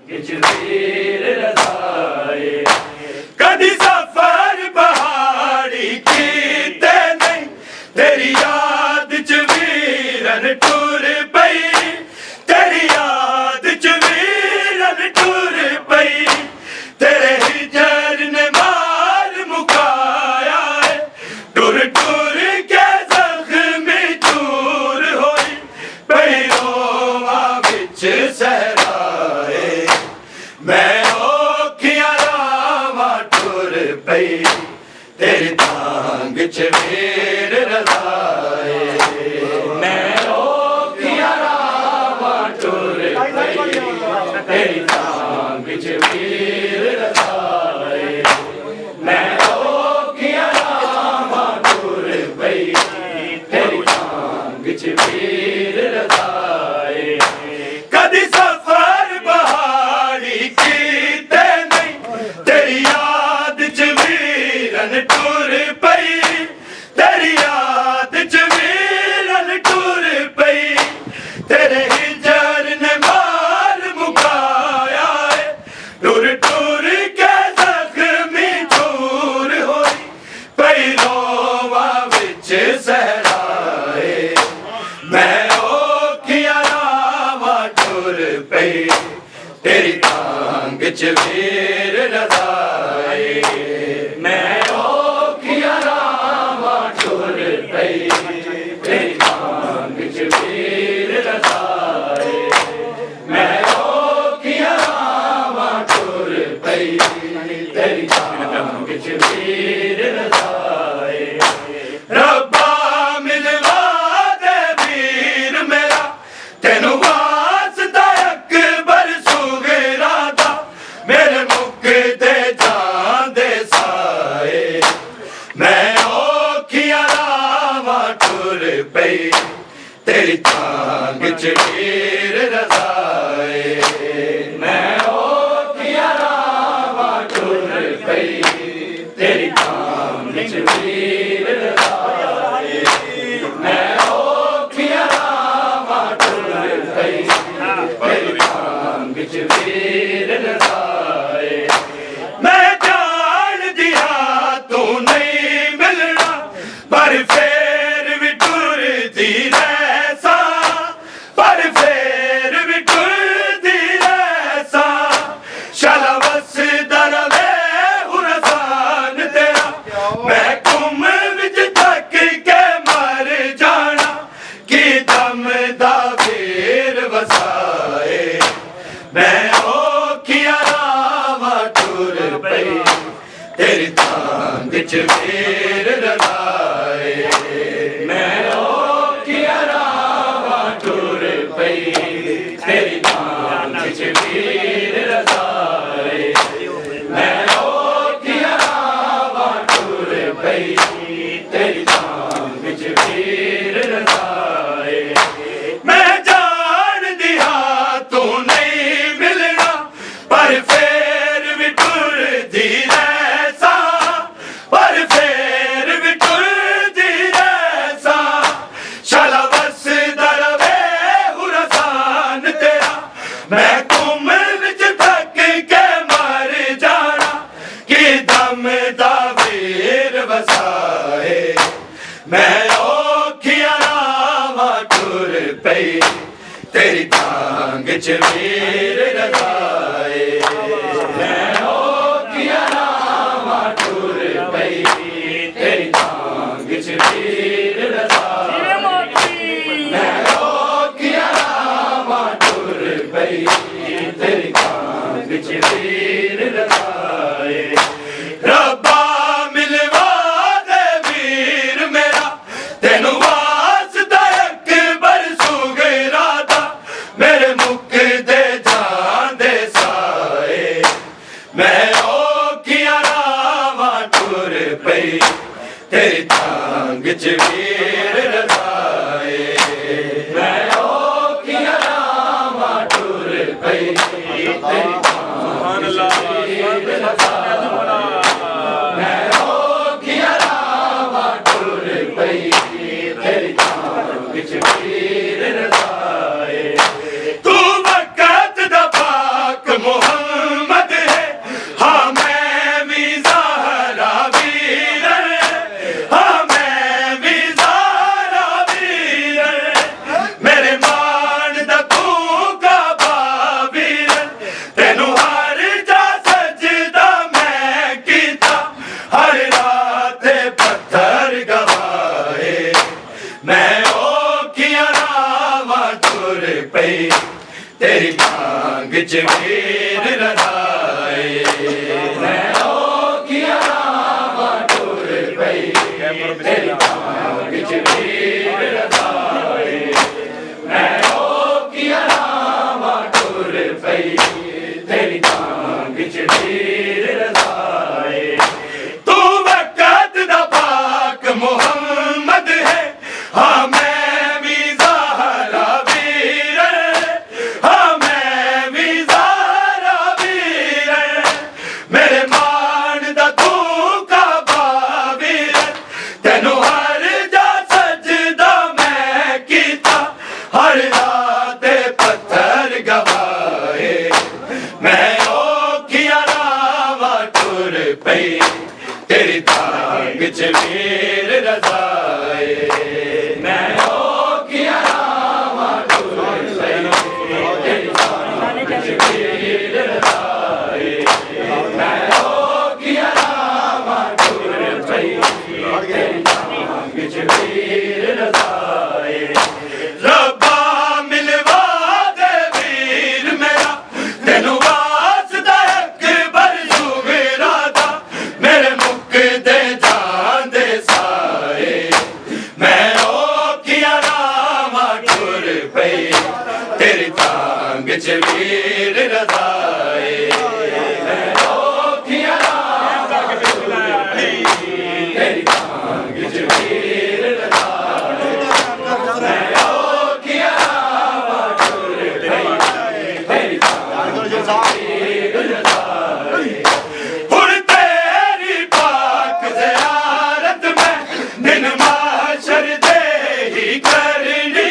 किच वीर रज़ाए कदी सफर पहाड़ी कीते नहीं तेरी याद च वीरन टुर पई तेरी याद च वीरन टुर पई तेरे हिजर ने मार मुकाया है टुर टुर के जख्मी चूर होई पई रोवा विच सहराए मैं औखियां रावां टुर पई तेरी तांग च वीर रज़ाए मैं औखियां रावां टुर पई तेरी तांग च वीर रज़ाए मैं औखियां रावां टुर पई तेरी तांग च वीर रज़ाए कदी सफर पहाड़ी कीते नहीं तेरी याद च वीरन टुर पई तेरी याद च वीरन टुर पई तेरे हिजर ने मार मुकाया है टुर टुर के जख्मी चूर होई पई रोवा विच सहराए मैं औखियां रावां टुर पई तेरी तांग च वीर रज़ाए मैं औखियां रावां टुर पई तेरी तांग च वीर रज़ाए मैं औखियां रावां टुर पई तेरी तांग च वीर रज़ाए रब्बा मिलवा दे वीर मेरा तेनू वास्ता अकबर सुगरा दा मेरे मुकदे जान दे साए मैं औखियां रावां टुर पई तेरी तांग च वीर रज़ाए मैं औखियां रावां टुर पई तेरी तांग च वीर रज़ाए मैं औखियां रावां टुर पई तेरी तांग च वीर रज़ाए मैं जान दिया तू नहीं मिलना पर फेर भी टुरदी रैसा पर फेर भी टुरदी रैसा शाला वसदा रवे हुरसान तेरा मैं कुम विच थक के मर जाना कि दम दा वीर वसाए मैं औखियां रावां टुर पई तेरी तांग च वीर रज़ाए मैं औखियां रावां टुर पई तेरी तांग च वीर रज़ाए मैं औखियां रावां टुर पई तेरी तांग च वीर रज़ाए मैं जान दिया तू नहीं मिलना पर फेर भी टुरदी रैसा पर फेर भी टुरदी रैसा शाला वसदा रवे हुरसान तेरा मैं कुम विच थक के मर जाना कि दम दा वीर वसाए मैं औखियां रावां टुर पई तेरी तांग च वीर रज़ाए मैं औखियां रावां टुर पई तेरी तांग च वीर रज़ाए मैं औखियां रावां टुर पई तेरी तांग च वीर रज़ाए रब्बा मिलवा दे वीर मेरा तेनू वास्ता अकबर सुगरा दा मेरे मुकदे जान दे साए मैं औखियां रावां टुर पई तेरी तांग च वीर रज़ाए मैं औखियां रावां टुर पई तेरी तांग च वीर रज़ाए मैं औखियां रावां टुर पई तेरी तांग च वीर रज़ाए तू वक़्त दा पाक मोह च वीर रजाए मैं औखियां रावां टुर पई तेरी टांग च वीर रजाए मैं औखियां रावां टुर पई तेरी टांग च वीर रजाए तू वक़्त दा पाक मुहम्मद है हाँ मैं भी ज़हरा वीर हाँ मैं भी ज़हरा वीर मेरे मान दा तू काबा वीर तेनू हर जा सजदा मैं कीता हर रात पत्थर गवाए मैं औखियां रावां टुर पई तेरी टांग च वीर रजाए मैं औखियां रावां टुर पई तेरी टांग च वीर रजाए मैं औखियां रावां टुर पई तेरी टांग च वीर रजाए रब्बा मिलवा दे वीर मेरा तेनू वास्ता अकबर सुगरा दा मेरे मुकदे जांदे साए मैं औखियां रावां टुर पई तेरी टांग च वीर रजाए मैं औखियां रावां टुर पई तेरी टांग च वीर रजाए मैं औखियां रावां टुर पई तेरी टांग च वीर रजाए हुण तेरी पाक ज़ियारत में दिन माशर दे ही करनी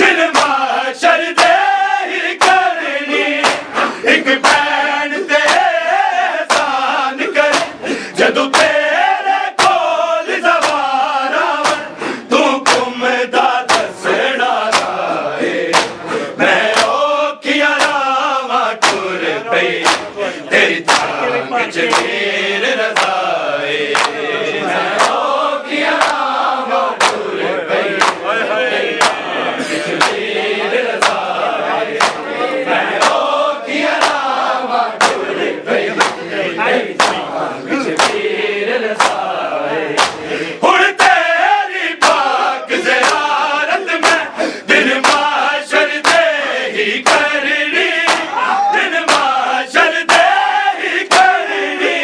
दिन माशर दे ही करनी एक भैन ते एहसान करे जदों तेरे कोल ज़वार आवन तू घुमदा दसना राहे मैं औखियां रावां टुर पई तेरी टांग च वीर रजाए मैं औखियां रावां टुर पई तेरी टांग च वीर रजाए मैं औखियां रावां टुर पई तेरी टांग च वीर रजाए हुण तेरी पाक ज़ियारत में दिन माशर दे ही करनी दिन माशर दे ही करनी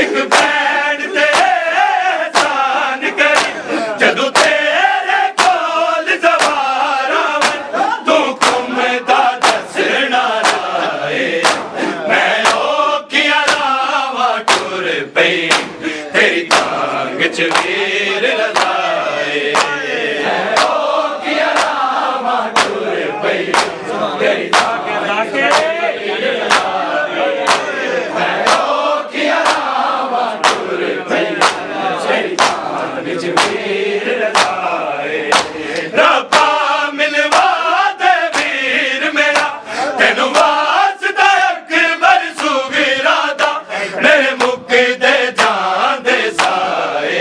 एक भैन ते एहसान करी जदों तेरे कोल ज़वार आवन तू घुमदा दसना राहे मैं औखियां रावां टुर पई तेरी टांग च वीर रजाए मैं औखियां रावां टुर पई तेरी टांग च वीर रजाए मैं औखियां रावां टुर पई तेरी टांग च वीर रजाए रब्बा मिलवा दे वीर मेरा तेनू वास्ता अकबर सुगरा दा मेरे मुकदे जांदे साए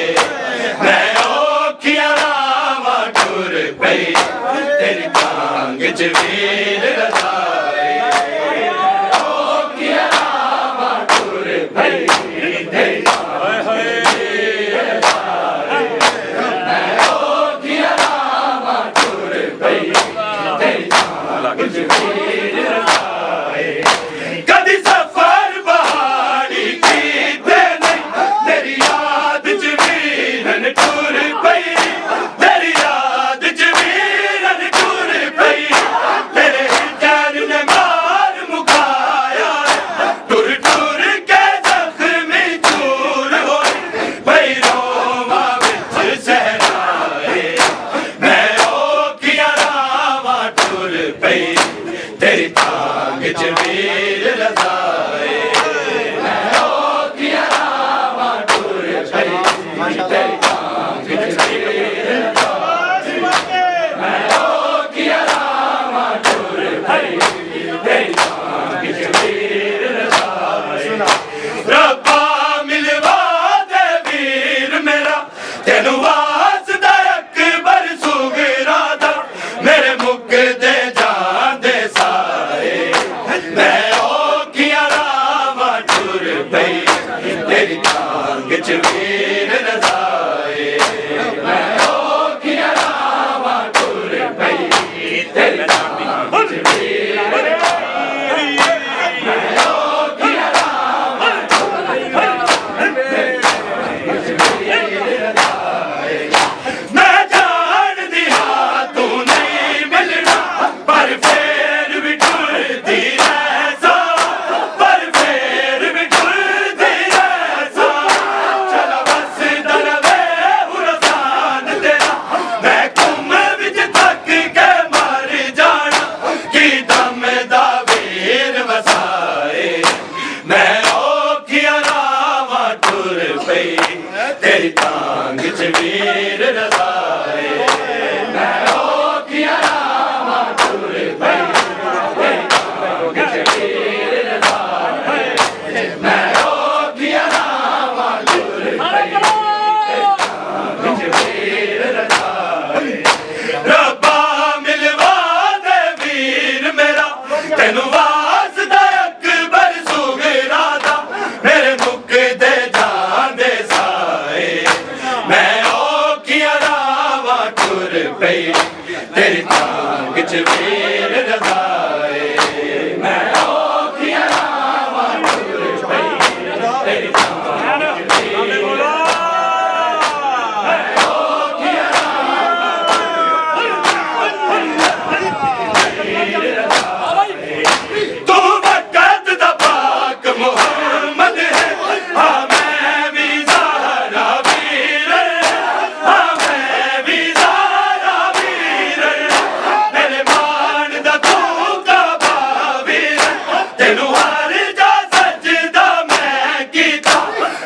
पई तेरी टांग च वीर रजाए मैं औखिया रावां टुर पई तेरी टांग च वीर रजाए मैं औखिया रावां टुर पई तेरी टांग च वीर रजाए मैं जान दिया तू नहीं मिलना पर फिर भी टुरदी रैसा पर फिर भी टुरदी रैसा चला बस दरवे हुरसान तेरा मैं कुम विच थक के मर जाना की दम दा वीर वसाए मैं औखिया रावां टुर पई तेरी टांग च वीर रजाए मैं औखिया रावां टुर पई तेरी टांग च वीर रजाए मैं औखिया रावां टुर पई तेरी टांग च वीर रजाए रब्बा मिलवा दे वीर मेरा तैनू वासदा अकबर सुगरा दा मेरे मुख दे जान दे साए मैं औखिया रावां टुर पई तेरी टांग च वीर रजाए मैं औखिया रावां टुर पई तेरी टांग च वीर रजाए मैं औखिया रावां वीर रजाए तू वक़्त दा पाक मुहम्मद है हाँ मैं भी ज़हरा वीर हाँ मैं भी ज़हरा वीर मेरे मान दा तू काबा वीर तेनू हर जा सजदा मैं कीता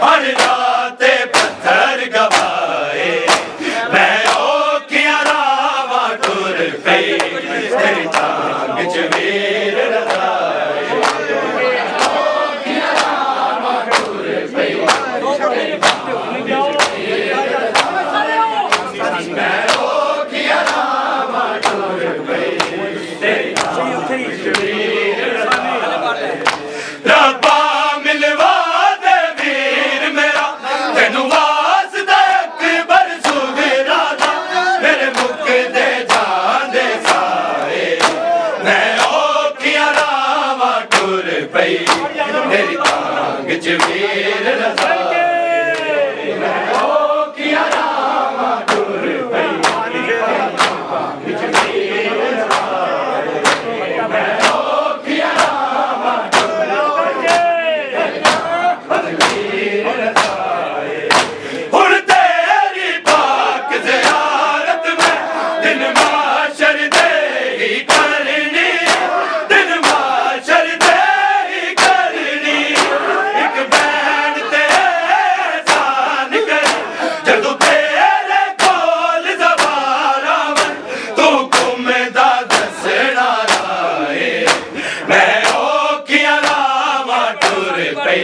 हर रात पत्थर गवाए मैं औखिया रावां टुर पई तेरी टांग च वीर रजाए औखिया रावां टुर पई तेरी टांग च वीर रजाए मैं औखिया रावां टुर पई तेरी टांग च वीर रजाए रब्बा मिलवा दे वीर मेरा तैनू वासदा अकबर सुगरा दा मेरे मुख दे जान दे साए मैं औखिया रावां टुर पई तेरी टांग च वीर रजाए मैं औखिया रावां टुर पई तेरी टांग च वीर रजाए मैं औखिया रावां टुर पई तेरी टांग च वीर रजाए हुण तेरी पाक ज़ियारत में दिन माशर दे ही करनी दिन माशर दे ही करनी एक बैन ते एहसान कर जदों तेरे कोल ज़बान आवन तू गुम दा दसना राए मैं औखिया रावां टुर पई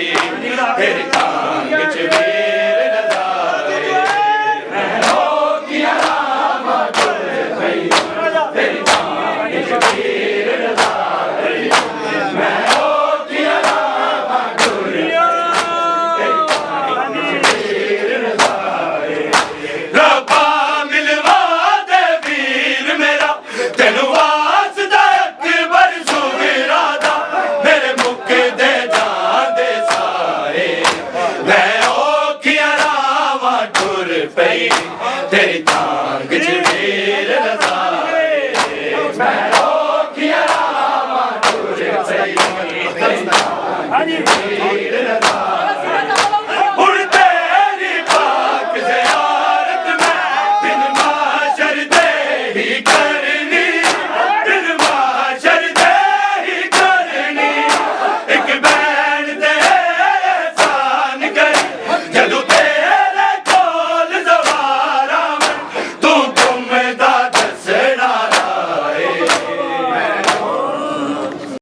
तेरी टांग च वीर रजाए मैं औखिया रावां टुर पई तेरी टांग च वीर रजाए मैं औखिया रावां टुर पई तेरी टांग च वीर रजाए रब्बा मिलवा दे वीर मेरा तैनू वासदा अकबर सुगरा दा मेरे मुख दे जान दे साए मैं औखिया रावां टुर पई तेरी टांग च वीर रजाए मैं औखिया रावां टुर पई तेरी टांग च वीर रजाए